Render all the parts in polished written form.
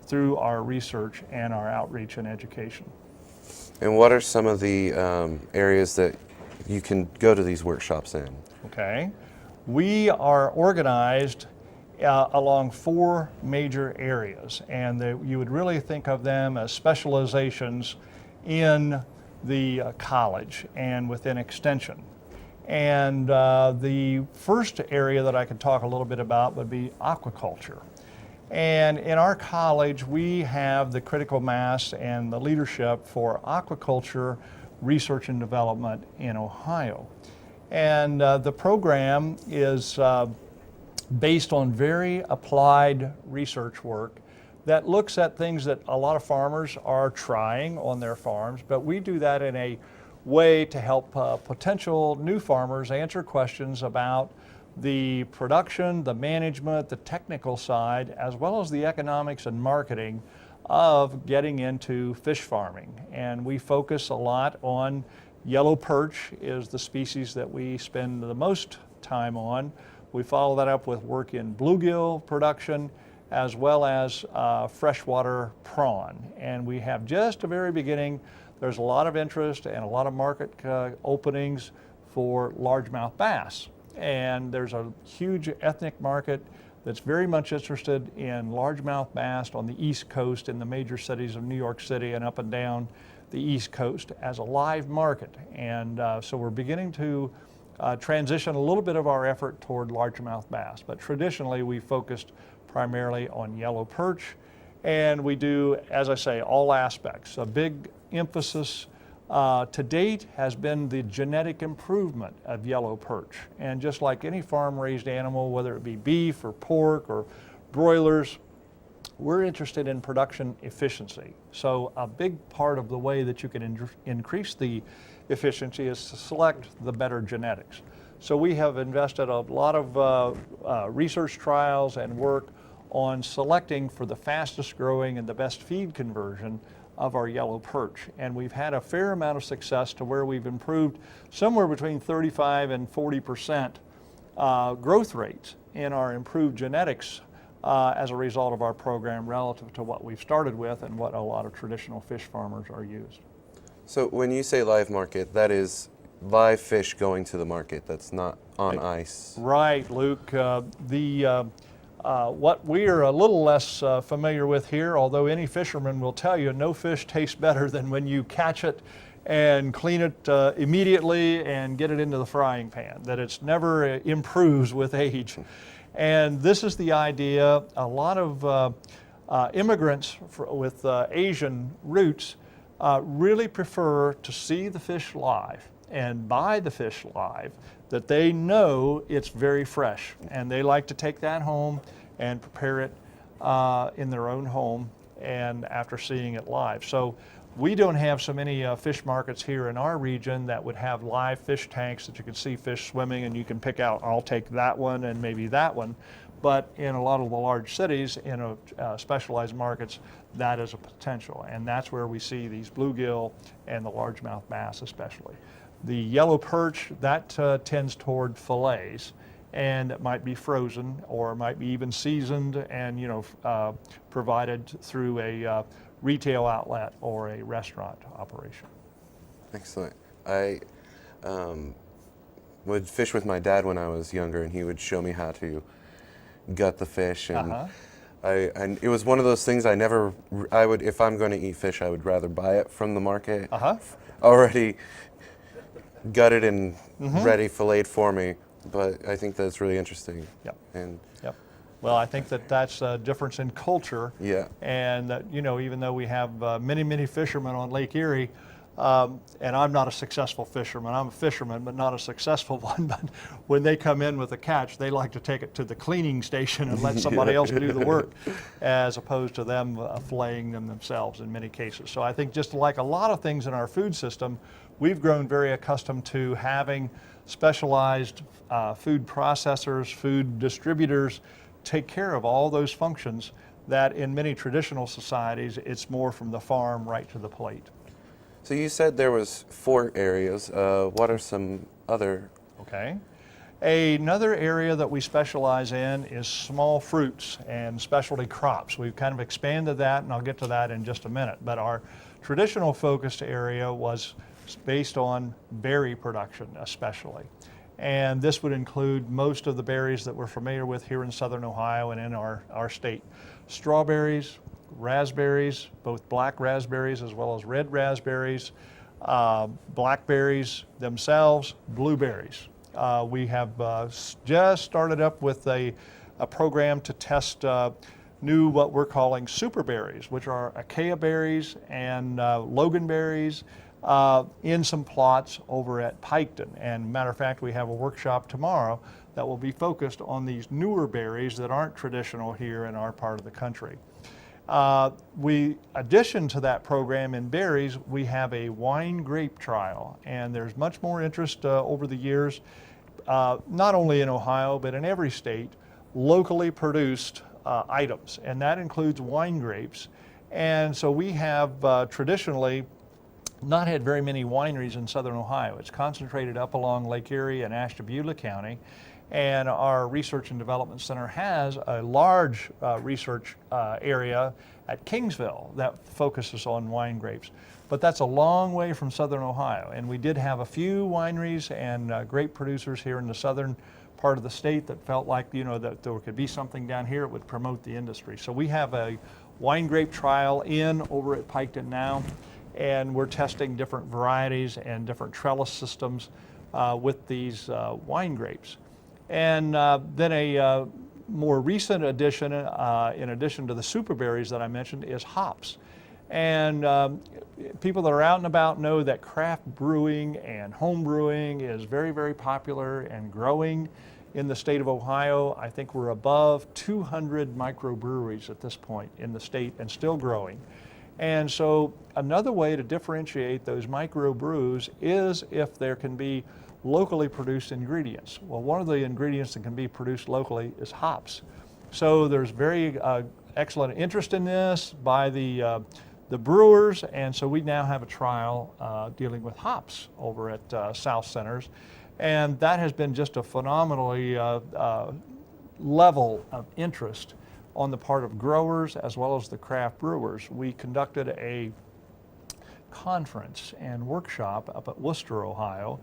through our research and our outreach and education. And what are some of the areas that you can go to these workshops in? Okay. We are organized along 4 major areas, and you would really think of them as specializations in the college and within extension. And the first area that I could talk a little bit about would be aquaculture. And in our college, we have the critical mass and the leadership for aquaculture research and development in Ohio. And the program is based on very applied research work that looks at things that a lot of farmers are trying on their farms, but we do that in a way to help potential new farmers answer questions about the production, the management, the technical side, as well as the economics and marketing of getting into fish farming. And we focus a lot on yellow perch is the species that we spend the most time on. We follow that up with work in bluegill production as well as freshwater prawn. And we have just a very beginning, there's a lot of interest and a lot of market openings for largemouth bass. And there's a huge ethnic market that's very much interested in largemouth bass on the East Coast in the major cities of New York City and up and down the East Coast as a live market. And so we're beginning to transition a little bit of our effort toward largemouth bass. But traditionally we focused primarily on yellow perch, and we do, as I say, all aspects. A big emphasis to date has been the genetic improvement of yellow perch. And just like any farm-raised animal, whether it be beef or pork or broilers, we're interested in production efficiency. So a big part of the way that you can increase the efficiency is to select the better genetics. So we have invested a lot of research trials and work on selecting for the fastest growing and the best feed conversion of our yellow perch. And we've had a fair amount of success to where we've improved somewhere between 35 and 40% growth rates in our improved genetics as a result of our program relative to what we've started with and what a lot of traditional fish farmers are used. So when you say live market, that is live fish going to the market, that's not on ice? Right, Luke. What we are a little less familiar with here, although any fisherman will tell you no fish tastes better than when you catch it and clean it immediately and get it into the frying pan, that it's never improves with age. And this is the idea. A lot of immigrants with Asian roots really prefer to see the fish live and buy the fish live, that they know it's very fresh, and they like to take that home and prepare it in their own home and after seeing it live. So we don't have so many fish markets here in our region that would have live fish tanks that you can see fish swimming and you can pick out, I'll take that one and maybe that one. But in a lot of the large cities, in specialized markets, that is a potential. And that's where we see these bluegill and the largemouth bass especially. The yellow perch, that tends toward fillets, and it might be frozen or it might be even seasoned and provided through a retail outlet or a restaurant operation. Excellent. I would fish with my dad when I was younger, and he would show me how to gut the fish, and and it was one of those things I would, if I'm going to eat fish, I would rather buy it from the market already gutted and ready filleted for me. But I think that's really interesting. Yep. And well, I think that that's a difference in culture. Yeah. And that, even though we have many fishermen on Lake Erie, and I'm not a successful fisherman. I'm a fisherman, but not a successful one. But when they come in with a catch, they like to take it to the cleaning station and let somebody else do the work, as opposed to them filleting them themselves in many cases. So I think just like a lot of things in our food system, we've grown very accustomed to having specialized food processors, food distributors take care of all those functions that in many traditional societies, it's more from the farm right to the plate. So you said there was 4 areas. What are some other? Okay. Another area that we specialize in is small fruits and specialty crops. We've kind of expanded that, and I'll get to that in just a minute. But our traditional focused area was based on berry production especially. And this would include most of the berries that we're familiar with here in southern Ohio and in our state. Strawberries, raspberries, both black raspberries as well as red raspberries, blackberries themselves, blueberries. We have just started up with a program to test new what we're calling super berries, which are acacia berries and loganberries in some plots over at Piketon. And matter of fact, we have a workshop tomorrow that will be focused on these newer berries that aren't traditional here in our part of the country. Addition to that program in berries, we have a wine grape trial, and there's much more interest over the years, not only in Ohio, but in every state, locally produced items, and that includes wine grapes. And so we have traditionally not had very many wineries in southern Ohio. It's concentrated up along Lake Erie and Ashtabula County. And our Research and Development Center has a large research area at Kingsville that focuses on wine grapes. But that's a long way from southern Ohio. And we did have a few wineries and grape producers here in the southern part of the state that felt like, you know, that there could be something down here that would promote the industry. So we have a wine grape trial over at Piketon now, and we're testing different varieties and different trellis systems with these wine grapes. And then a more recent addition, in addition to the super berries that I mentioned, is hops. And people that are out and about know that craft brewing and home brewing is very, very popular and growing in the state of Ohio. I think we're above 200 microbreweries at this point in the state and still growing. And so another way to differentiate those microbrews is if there can be locally produced ingredients. Well, one of the ingredients that can be produced locally is hops. So there's very excellent interest in this by the brewers, and so we now have a trial dealing with hops over at South Centers, and that has been just a phenomenally level of interest on the part of growers as well as the craft brewers. We conducted a conference and workshop up at Worcester, Ohio,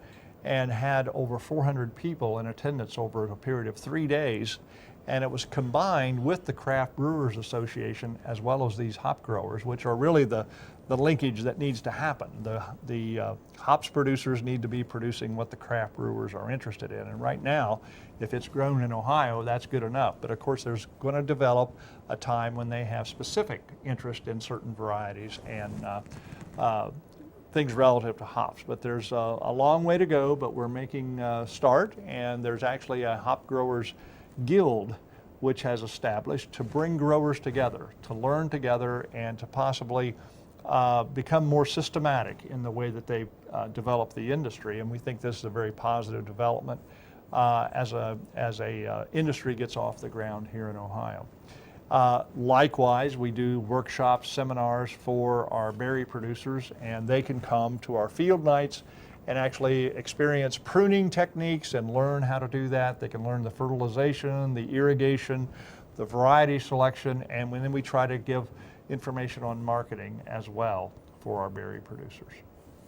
and had over 400 people in attendance over a period of 3 days. And it was combined with the Craft Brewers Association as well as these hop growers, which are really the linkage that needs to happen. The hops producers need to be producing what the craft brewers are interested in. And right now, if it's grown in Ohio, that's good enough. But of course, there's going to develop a time when they have specific interest in certain varieties and things relative to hops. But there's a long way to go, but we're making a start, and there's actually a hop growers guild which has established to bring growers together, to learn together, and to possibly become more systematic in the way that they develop the industry. And we think this is a very positive development as a industry gets off the ground here in Ohio. Likewise, we do workshops, seminars for our berry producers, and they can come to our field nights and actually experience pruning techniques and learn how to do that. They can learn the fertilization, the irrigation, the variety selection, and then we try to give information on marketing as well for our berry producers.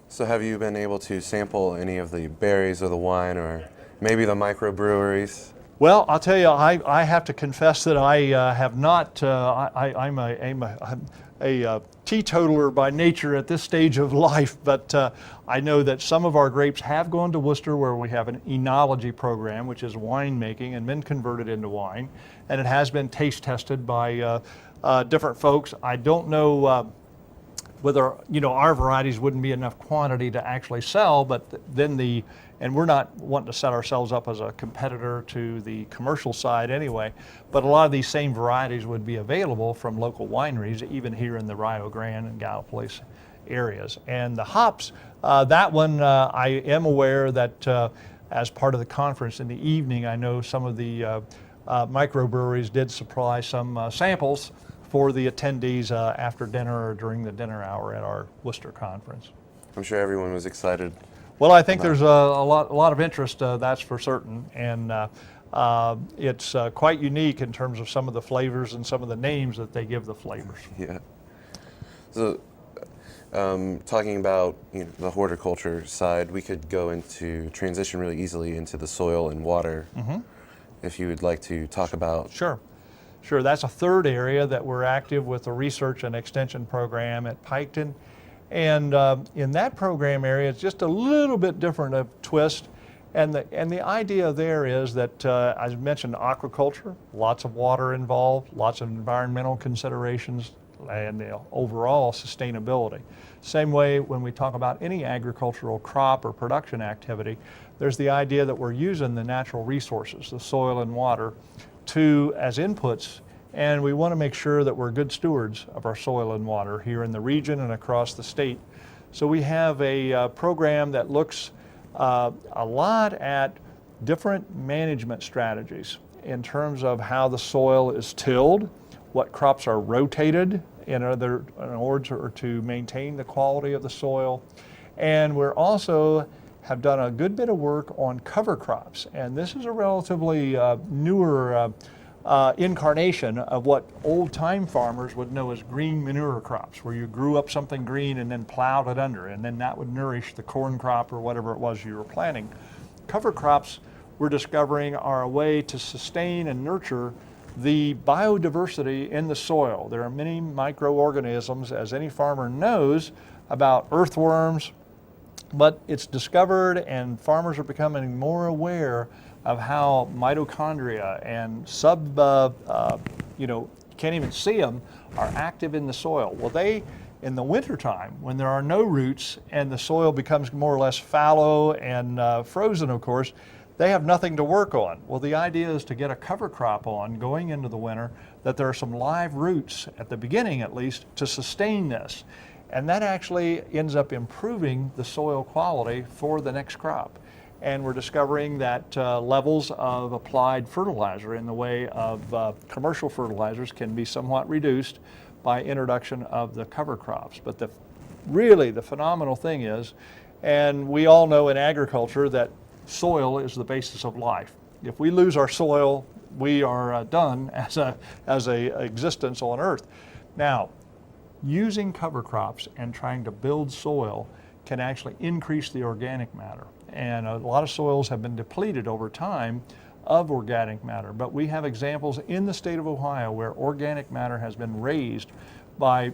So have you been able to sample any of the berries or the wine or maybe the microbreweries? Well, I'll tell you, I have to confess that I have not, I'm a teetotaler by nature at this stage of life, but I know that some of our grapes have gone to Worcester, where we have an enology program, which is winemaking, and been converted into wine, and it has been taste tested by different folks. I don't know whether, you know, our varieties wouldn't be enough quantity to actually sell, but then and we're not wanting to set ourselves up as a competitor to the commercial side anyway, but a lot of these same varieties would be available from local wineries, even here in the Rio Grande and Gallipolis areas. And the hops, that one I am aware that as part of the conference in the evening, I know some of the microbreweries did supply some samples for the attendees after dinner or during the dinner hour at our Worcester conference. I'm sure everyone was excited. Well, I think there's a lot of interest, that's for certain, and it's quite unique in terms of some of the flavors and some of the names that they give the flavors. Yeah. So, talking about the horticulture side, we could go into transition really easily into the soil and water. If you would like to talk about. Sure. Sure, that's a third area that we're active with the research and extension program at Piketon. And in that program area, it's just a little bit different of twist. And the idea there is that, I mentioned aquaculture, lots of water involved, lots of environmental considerations, and overall sustainability. Same way when we talk about any agricultural crop or production activity, there's the idea that we're using the natural resources, the soil and water, as inputs, and we want to make sure that we're good stewards of our soil and water here in the region and across the state. So we have a program that looks a lot at different management strategies in terms of how the soil is tilled, what crops are rotated in order to maintain the quality of the soil. And we're also have done a good bit of work on cover crops. And this is a relatively newer incarnation of what old-time farmers would know as green manure crops, where you grew up something green and then plowed it under, and then that would nourish the corn crop or whatever it was you were planting. Cover crops, we're discovering, are a way to sustain and nurture the biodiversity in the soil. There are many microorganisms, as any farmer knows, about earthworms, but it's discovered, and farmers are becoming more aware of how mitochondria and can't even see them, are active in the soil. Well, in the wintertime, when there are no roots and the soil becomes more or less fallow and frozen, of course, they have nothing to work on. Well, the idea is to get a cover crop on going into the winter, that there are some live roots at the beginning at least to sustain this. And that actually ends up improving the soil quality for the next crop. And we're discovering that levels of applied fertilizer in the way of commercial fertilizers can be somewhat reduced by introduction of the cover crops. But really the phenomenal thing is, and we all know in agriculture that soil is the basis of life. If we lose our soil, we are done as a existence on Earth. Now, using cover crops and trying to build soil can actually increase the organic matter. And a lot of soils have been depleted over time of organic matter, but we have examples in the state of Ohio where organic matter has been raised by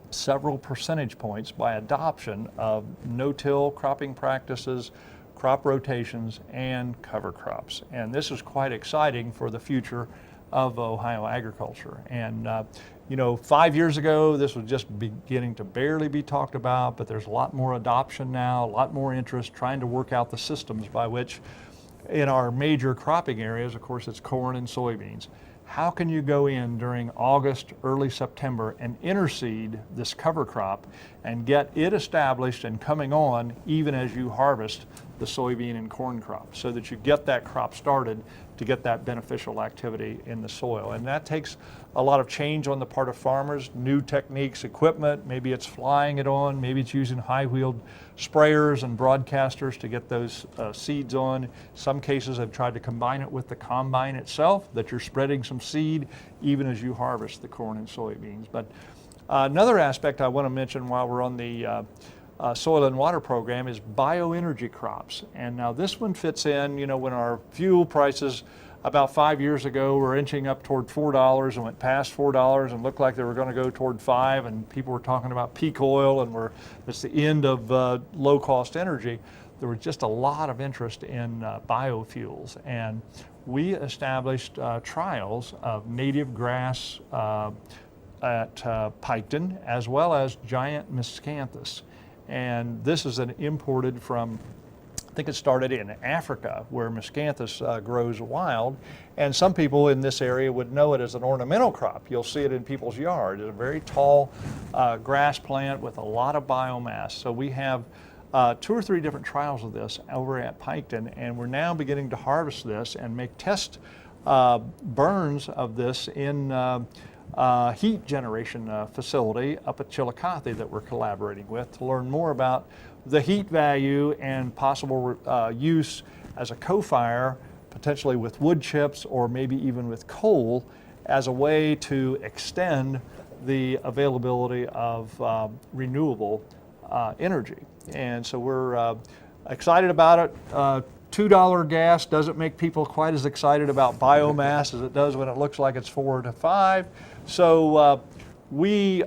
several percentage points by adoption of no-till cropping practices, crop rotations, and cover crops. And this is quite exciting for the future of Ohio agriculture. And 5 years ago, this was just beginning to barely be talked about, but there's a lot more adoption now, a lot more interest trying to work out the systems by which, in our major cropping areas, of course, it's corn and soybeans. How can you go in during August, early September and interseed this cover crop and get it established and coming on even as you harvest the soybean and corn crop, so that you get that crop started to get that beneficial activity in the soil? And that takes a lot of change on the part of farmers, new techniques, equipment. Maybe it's flying it on, maybe it's using high-wheeled sprayers and broadcasters to get those seeds on. Some cases have tried to combine it with the combine itself, that you're spreading some seed even as you harvest the corn and soybeans. But another aspect I want to mention while we're on the soil and water program is bioenergy crops. And now this one fits in, when our fuel prices about 5 years ago were inching up toward $4 and went past $4 and looked like they were going to go toward $5, and people were talking about peak oil and it's the end of low-cost energy. There was just a lot of interest in biofuels, and we established trials of native grass at Piketon, as well as giant miscanthus. And this is an imported from, I think it started in Africa, where miscanthus grows wild. And some people in this area would know it as an ornamental crop. You'll see it in people's yard. It's a very tall grass plant with a lot of biomass. So we have 2 or 3 different trials of this over at Piketon, and we're now beginning to harvest this and make test burns of this in heat generation facility up at Chillicothe that we're collaborating with to learn more about the heat value and possible use as a co-fire, potentially with wood chips or maybe even with coal, as a way to extend the availability of renewable energy. And so we're excited about it. $2 gas doesn't make people quite as excited about biomass as it does when it looks like it's 4 to 5. So we,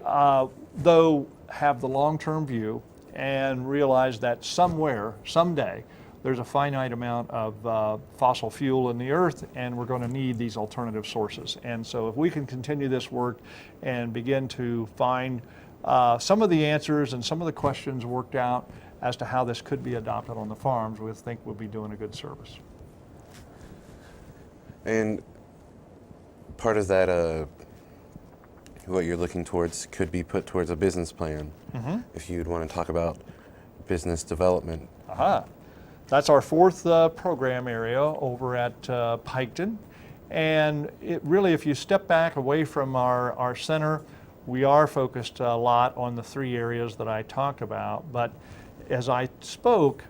though, have the long-term view and realize that somewhere, someday, there's a finite amount of fossil fuel in the earth, and we're going to need these alternative sources. And so if we can continue this work and begin to find some of the answers and some of the questions worked out as to how this could be adopted on the farms, we think we'll be doing a good service. And part of that, what you're looking towards could be put towards a business plan, if you'd want to talk about business development. That's our fourth program area over at Piketon. And it really, if you step back away from our center, we are focused a lot on the 3 areas that I talked about. But as I spoke,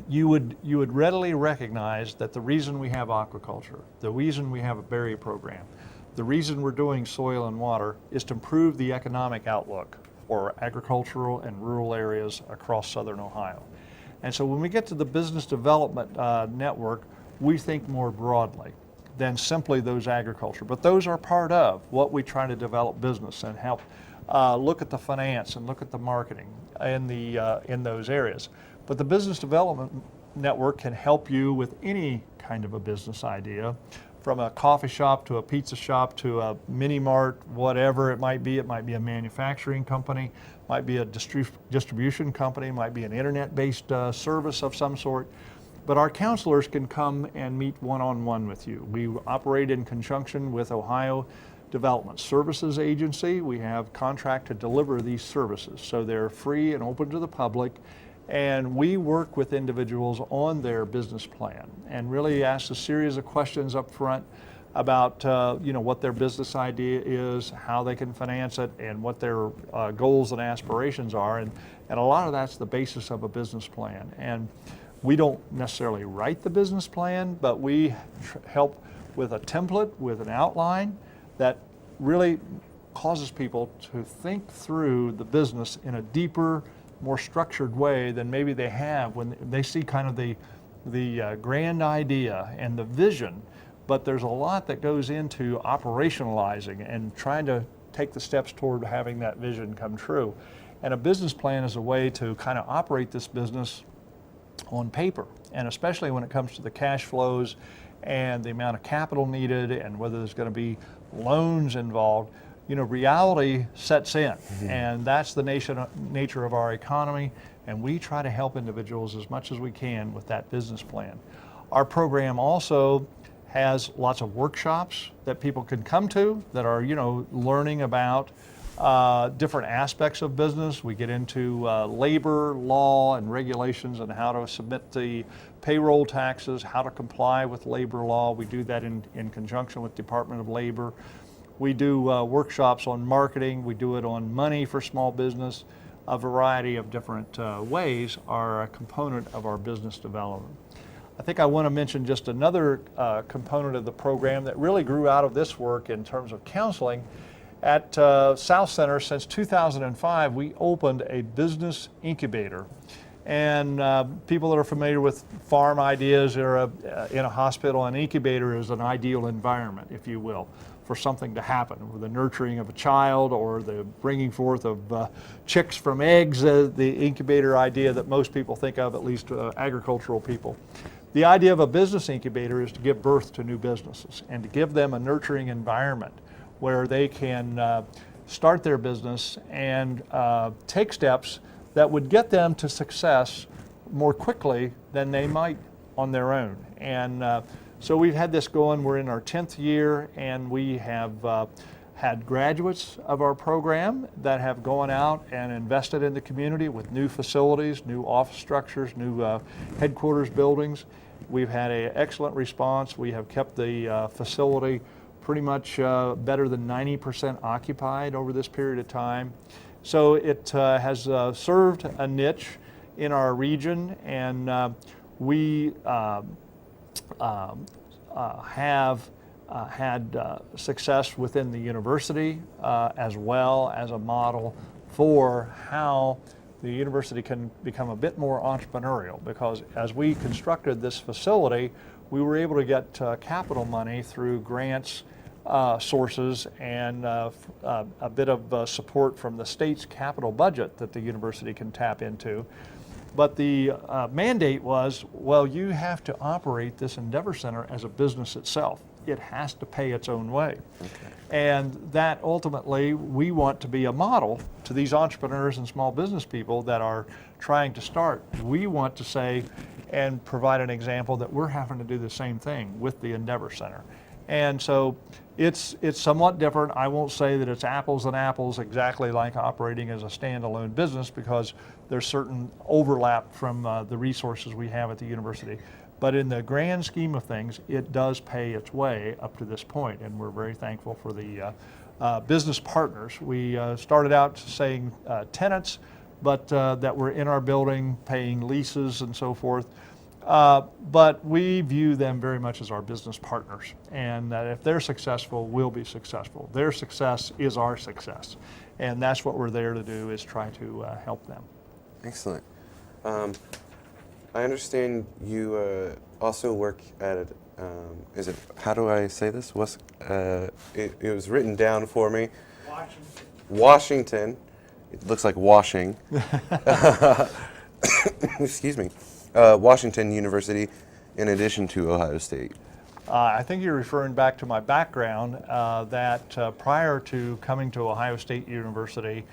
you would readily recognize that the reason we have aquaculture, the reason we have a berry program, the reason we're doing soil and water is to improve the economic outlook for agricultural and rural areas across southern Ohio. And so when we get to the business development network, we think more broadly than simply those agriculture. But those are part of what we try to develop business and help look at the finance and look at the marketing in those areas. But the business development network can help you with any kind of a business idea, from a coffee shop to a pizza shop to a mini mart, whatever it might be. It might be a manufacturing company, might be a distribution company, might be an internet-based service of some sort. But our counselors can come and meet one-on-one with you. We operate in conjunction with Ohio Development Services Agency. We have contract to deliver these services, so they're free and open to the public. And we work with individuals on their business plan and really ask a series of questions up front about what their business idea is, how they can finance it, and what their goals and aspirations are. And a lot of that's the basis of a business plan. And we don't necessarily write the business plan, but we help with a template, with an outline that really causes people to think through the business in a deeper, more structured way than maybe they have when they see kind of the grand idea and the vision. But there's a lot that goes into operationalizing and trying to take the steps toward having that vision come true. And a business plan is a way to kind of operate this business on paper, and especially when it comes to the cash flows and the amount of capital needed and whether there's going to be loans involved. Reality sets in, and that's the nature of our economy, and we try to help individuals as much as we can with that business plan. Our program also has lots of workshops that people can come to that are, learning about different aspects of business. We get into labor law and regulations and how to submit the payroll taxes, how to comply with labor law. We do that in conjunction with Department of Labor. We do workshops on marketing. We do it on money for small business. A variety of different ways are a component of our business development. I think I want to mention just another component of the program that really grew out of this work in terms of counseling. At South Center, since 2005, we opened a business incubator. And people that are familiar with farm ideas or in a hospital, an incubator is an ideal environment, if you will, for something to happen, with the nurturing of a child or the bringing forth of chicks from eggs, the incubator idea that most people think of, at least agricultural people. The idea of a business incubator is to give birth to new businesses and to give them a nurturing environment where they can start their business and take steps that would get them to success more quickly than they might on their own. And so we've had this going. We're in our 10th year, and we have had graduates of our program that have gone out and invested in the community with new facilities, new office structures, new headquarters buildings. We've had an excellent response. We have kept the facility pretty much better than 90% occupied over this period of time. So it has served a niche in our region, and we have had success within the university as well as a model for how the university can become a bit more entrepreneurial, because as we constructed this facility, we were able to get capital money through grants sources and a bit of support from the state's capital budget that the university can tap into. But the mandate was, well, you have to operate this Endeavor Center as a business itself. It has to pay its own way. Okay. And that ultimately, we want to be a model to these entrepreneurs and small business people that are trying to start. We want to say and provide an example that we're having to do the same thing with the Endeavor Center. And so it's somewhat different. I won't say that it's apples and apples exactly like operating as a standalone business, because there's certain overlap from the resources we have at the university. But in the grand scheme of things, it does pay its way up to this point, and we're very thankful for the business partners. We started out saying tenants, but that were in our building paying leases and so forth. But we view them very much as our business partners, and that if they're successful, we'll be successful. Their success is our success, and that's what we're there to do, is try to help them. Excellent. I understand you also work at, is it, how do I say this? It was written down for me. Washington. It looks like washing. Excuse me. Washington University, in addition to Ohio State. I think you're referring back to my background, that prior to coming to Ohio State University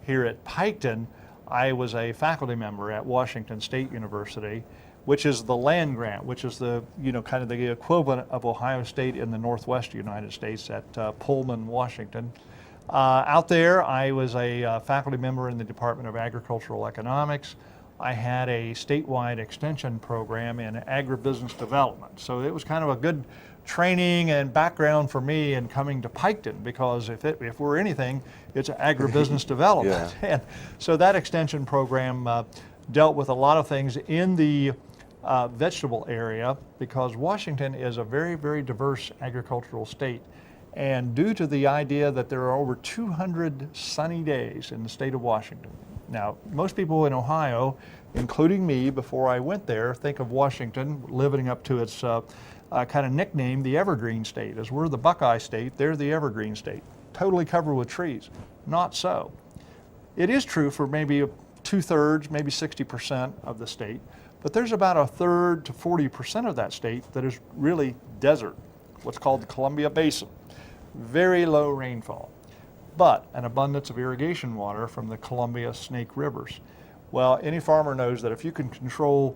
here at Piketon, I was a faculty member at Washington State University, which is the land grant, which is the, kind of the equivalent of Ohio State in the Northwest United States at Pullman, Washington. Out there, I was a faculty member in the Department of Agricultural Economics. I had a statewide extension program in agribusiness development. So it was kind of a good training and background for me in coming to Piketon, because if we're anything, it's agribusiness development. Yeah. And so that extension program dealt with a lot of things in the vegetable area, because Washington is a very, very diverse agricultural state. And due to the idea that there are over 200 sunny days in the state of Washington. Now, most people in Ohio, including me before I went there, think of Washington living up to its kind of nickname, the Evergreen State. As we're the Buckeye State, they're the Evergreen State, totally covered with trees. Not so. It is true for maybe 2/3, maybe 60% of the state, but there's about 1/3 to 40% of that state that is really desert, what's called the Columbia Basin. Very low rainfall, but an abundance of irrigation water from the Columbia Snake Rivers. Well, any farmer knows that if you can control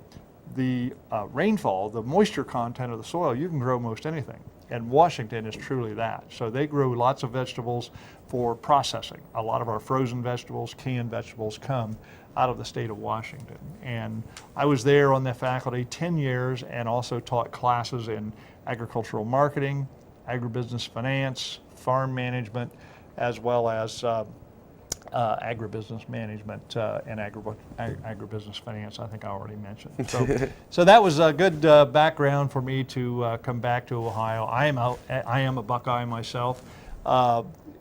the rainfall, the moisture content of the soil, you can grow most anything. And Washington is truly that. So they grow lots of vegetables for processing. A lot of our frozen vegetables, canned vegetables come out of the state of Washington. And I was there on the faculty 10 years and also taught classes in agricultural marketing, agribusiness finance, farm management, as well as agribusiness management and agribusiness finance. I think I already mentioned. So that was a good background for me to come back to Ohio. I am a Buckeye myself.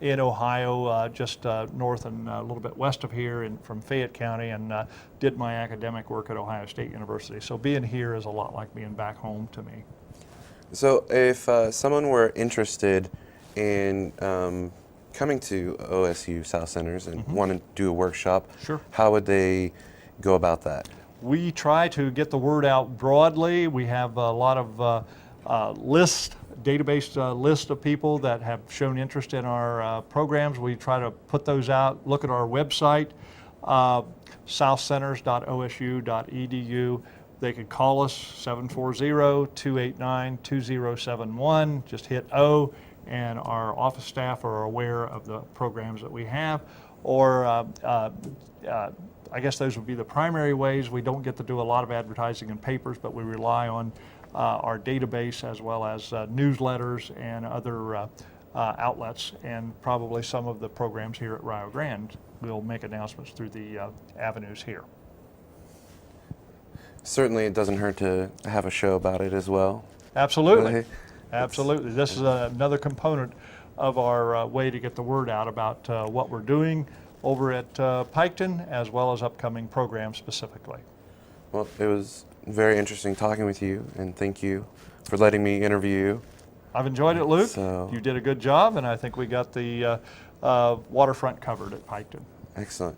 In Ohio, just north and a little bit west of here, from Fayette County, and did my academic work at Ohio State University. So being here is a lot like being back home to me. So if someone were interested in coming to OSU South Centers and want to do a workshop, sure, how would they go about that? We try to get the word out broadly. We have a lot of database list of people that have shown interest in our programs. We try to put those out. Look at our website, southcenters.osu.edu. They could call us, 740-289-2071. Just hit O, and our office staff are aware of the programs that we have. Or I guess those would be the primary ways. We don't get to do a lot of advertising in papers, but we rely on our database as well as newsletters and other outlets, and probably some of the programs here at Rio Grande. We'll make announcements through the avenues here. certainly it doesn't hurt to have a show about it as well. Absolutely. Really? Absolutely. This is another component of our way to get the word out about what we're doing over at Piketon, as well as upcoming programs specifically. Well, it was very interesting talking with you, and thank you for letting me interview you. I've enjoyed it, Luke. So- You did a good job, and I think we got the waterfront covered at Piketon. Excellent.